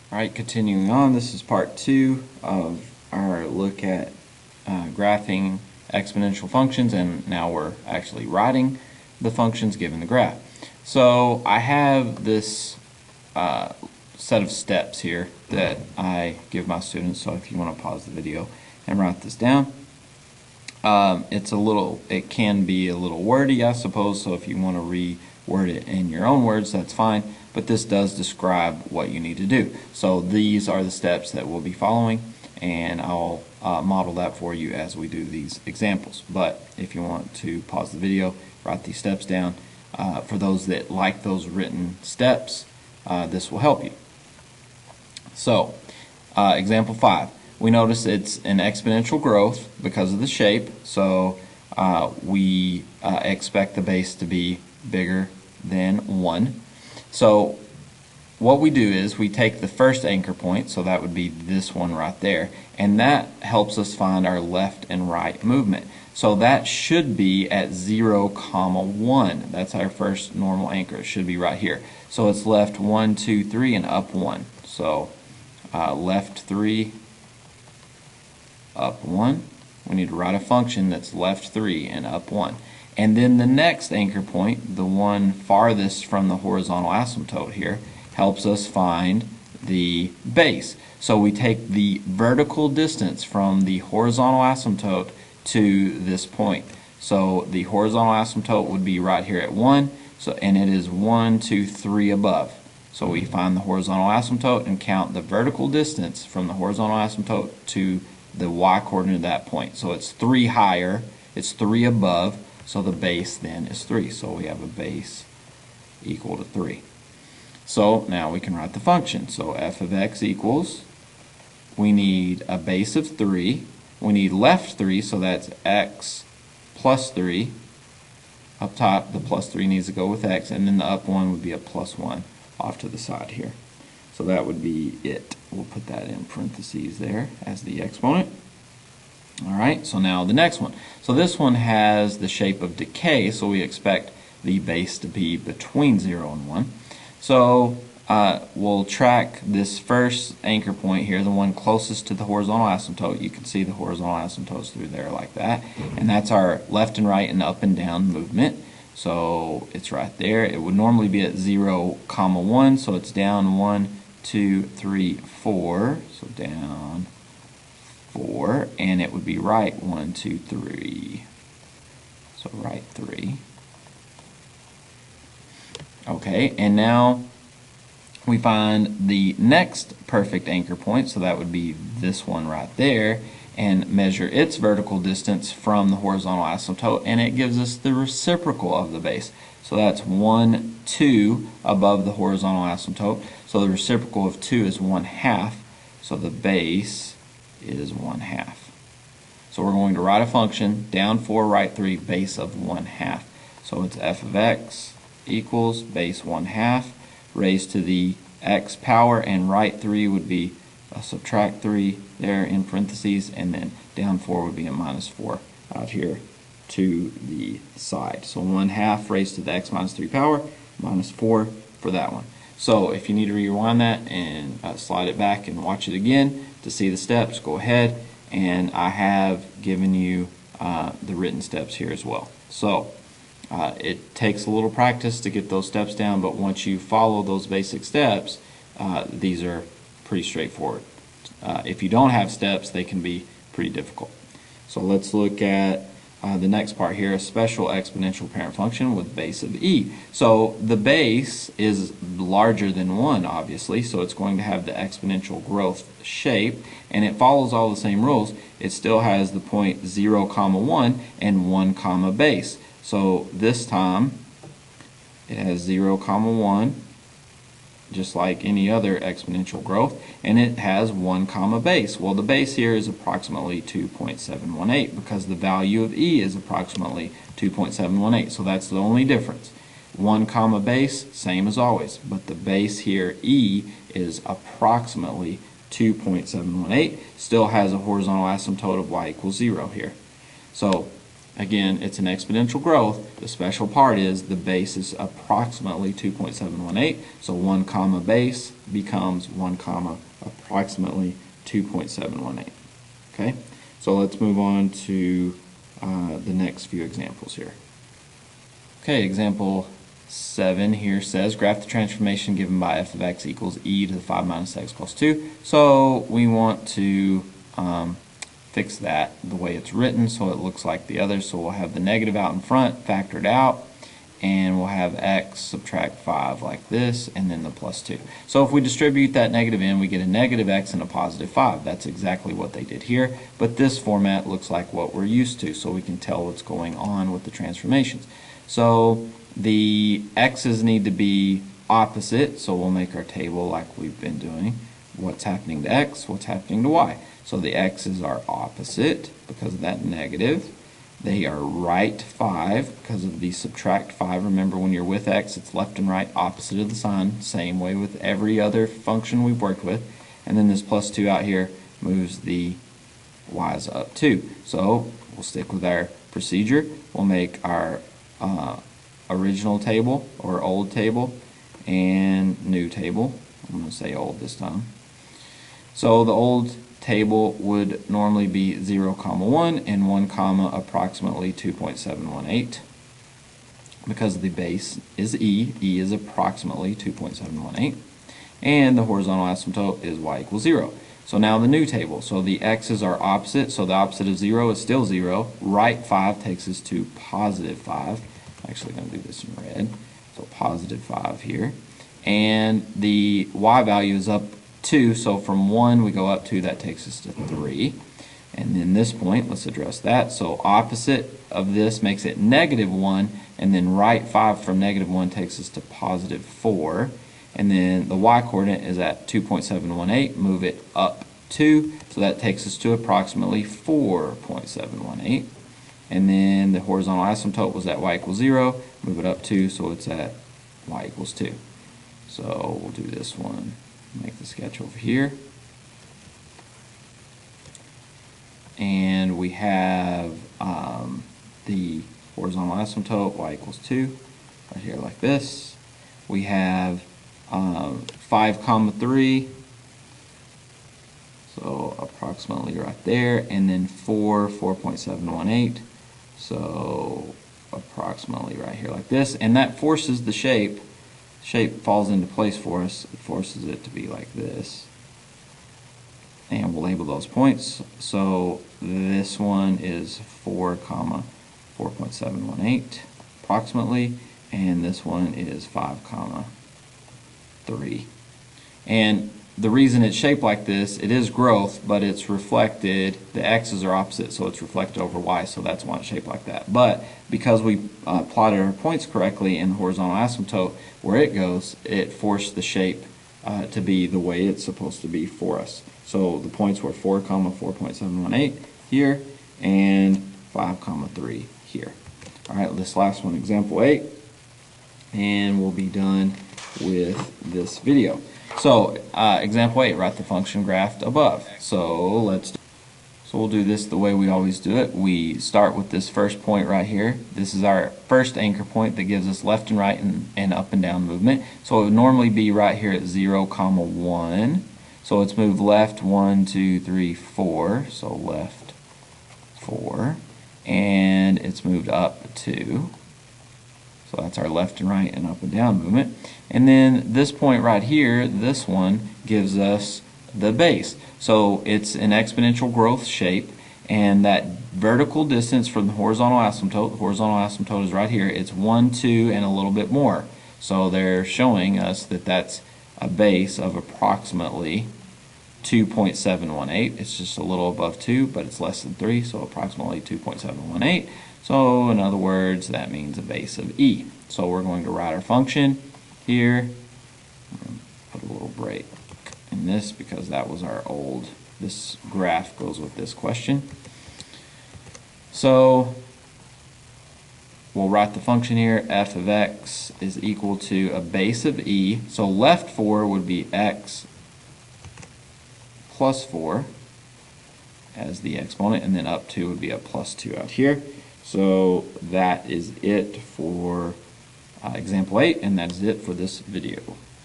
Alright, continuing on, this is part 2 of our look at graphing exponential functions, and now we're actually writing the functions given the graph. So I have this set of steps here that I give my students, so if you want to pause the video and write this down. It can be a little wordy, I suppose, so if you want to reword it in your own words, that's fine, but this does describe what you need to do. So these are the steps that we'll be following, and I'll model that for you as we do these examples. But if you want to pause the video, write these steps down. For those that like those written steps, this will help you. So, example 5. We notice it's an exponential growth because of the shape, so we expect the base to be bigger than 1. So what we do is we take the first anchor point, so that would be this one right there, and that helps us find our left and right movement. So that should be at 0, 1. That's our first normal anchor. It should be right here. So it's left 1, 2, 3, and up 1. So left 3, up 1. We need to write a function that's left 3 and up 1. And then the next anchor point, the one farthest from the horizontal asymptote here, helps us find the base. So we take the vertical distance from the horizontal asymptote to this point. So the horizontal asymptote would be right here at 1, and it is 1, 2, 3 above. So we find the horizontal asymptote and count the vertical distance from the horizontal asymptote to the y-coordinate of that point. So it's 3 higher, it's 3 above, so the base then is 3. So we have a base equal to 3. So now we can write the function. So f of x equals, we need a base of 3, we need left 3, so that's x plus 3. Up top, the plus 3 needs to go with x, and then the up 1 would be a plus 1 off to the side here. So that would be it. We'll put that in parentheses there as the exponent. Alright, so now the next one. So this one has the shape of decay, so we expect the base to be between 0 and 1. So we'll track this first anchor point here, the one closest to the horizontal asymptote. You can see the horizontal asymptotes through there like that. And that's our left and right and up and down movement. So it's right there. It would normally be at 0, 1, so it's down 1, 2, 3, 4. So down 4, and it would be right 1, 2, 3. So right 3. Okay, and now we find the next perfect anchor point, so that would be this one right there, and measure its vertical distance from the horizontal asymptote, and it gives us the reciprocal of the base. So that's 1, 2 above the horizontal asymptote. So the reciprocal of 2 is 1/2. So the base is 1/2. So we're going to write a function, down 4, right 3, base of 1/2. So it's f of x equals base 1/2 raised to the x power, and right 3 would be subtract 3 there in parentheses, and then down 4 would be a minus 4 out here to the side. So 1/2 raised to the x minus 3 power, minus 4 for that one. So if you need to rewind that and slide it back and watch it again to see the steps, go ahead, and I have given you the written steps here as well. So it takes a little practice to get those steps down, but once you follow those basic steps, these are pretty straightforward. If you don't have steps, they can be pretty difficult. So let's look at the next part here, a special exponential parent function with base of e. So the base is larger than 1, obviously, so it's going to have the exponential growth shape, and it follows all the same rules. It still has the point 0, 1 and 1, base. So this time it has 0, 1, just like any other exponential growth, and it has 1, base. Well, the base here is approximately 2.718 because the value of e is approximately 2.718, so that's the only difference. 1, base, same as always, but the base here, e, is approximately 2.718, still has a horizontal asymptote of y equals 0 here. So Again, it's an exponential growth. The special part is the base is approximately 2.718. So 1 comma base becomes 1 comma approximately 2.718. Okay? So let's move on to the next few examples here. Okay, example 7 here says graph the transformation given by f of x equals e to the 5 minus x plus 2. So we want to fix that the way it's written so it looks like the others. So we'll have the negative out in front factored out, and we'll have x subtract 5 like this, and then the plus 2. So if we distribute that negative in, we get a negative x and a positive 5. That's exactly what they did here, but this format looks like what we're used to, so we can tell what's going on with the transformations. So the x's need to be opposite, so we'll make our table like we've been doing. What's happening to x, what's happening to y. So the x's are opposite because of that negative. They are right 5 because of the subtract 5. Remember, when you're with x, it's left and right opposite of the sign. Same way with every other function we've worked with. And then this plus 2 out here moves the y's up 2. So we'll stick with our procedure. We'll make our original table or old table and new table. I'm going to say old this time. So the old table would normally be 0, 1 and 1, approximately 2.718. Because the base is e is approximately 2.718, and the horizontal asymptote is y equals 0. So now the new table. So the x's are opposite, so the opposite of 0 is still 0. Right 5 takes us to positive 5. I'm actually going to do this in red. So positive 5 here. And the y value is up 2, so from 1 we go up 2, that takes us to 3. And then this point, let's address that. So opposite of this makes it negative 1, and then right 5 from negative 1 takes us to positive 4. And then the y coordinate is at 2.718, move it up 2, so that takes us to approximately 4.718. And then the horizontal asymptote was at y equals 0, move it up 2, so it's at y equals 2. So we'll do this one. Make the sketch over here. And we have the horizontal asymptote, y equals 2, right here like this. We have 5, 3, so approximately right there, and then 4.718, so approximately right here like this, and that forces the shape falls into place for us. It forces it to be like this, and we'll label those points. So this one is 4.718 approximately, and this one is 5, 3. And the reason it's shaped like this, it is growth, but it's reflected, the x's are opposite, so it's reflected over y, so that's why it's shaped like that. But because we plotted our points correctly in the horizontal asymptote, where it goes, it forced the shape to be the way it's supposed to be for us. So the points were 4, 4.718 here, and 5, 3 here. Alright, this last one, example 8, and we'll be done with this video. So example 8, write the function graphed above. So we'll do this the way we always do it. We start with this first point right here. This is our first anchor point that gives us left and right and up and down movement. So it would normally be right here at 0, 1. So it's moved left 1, 2, 3, 4. So left 4. And it's moved up 2. So that's our left and right and up and down movement. And then this point right here, this one, gives us the base. So it's an exponential growth shape, and that vertical distance from the horizontal asymptote is right here. It's 1, 2, and a little bit more. So they're showing us that that's a base of approximately 2.718. It's just a little above 2, but it's less than 3, so approximately 2.718. So in other words, that means a base of e. So we're going to write our function here. Put a little break in this because that was our old, this graph goes with this question. So we'll write the function here, f of x is equal to a base of e. So left 4 would be x plus 4 as the exponent, and then up 2 would be a plus 2 out here. So that is it for example 8, and that is it for this video.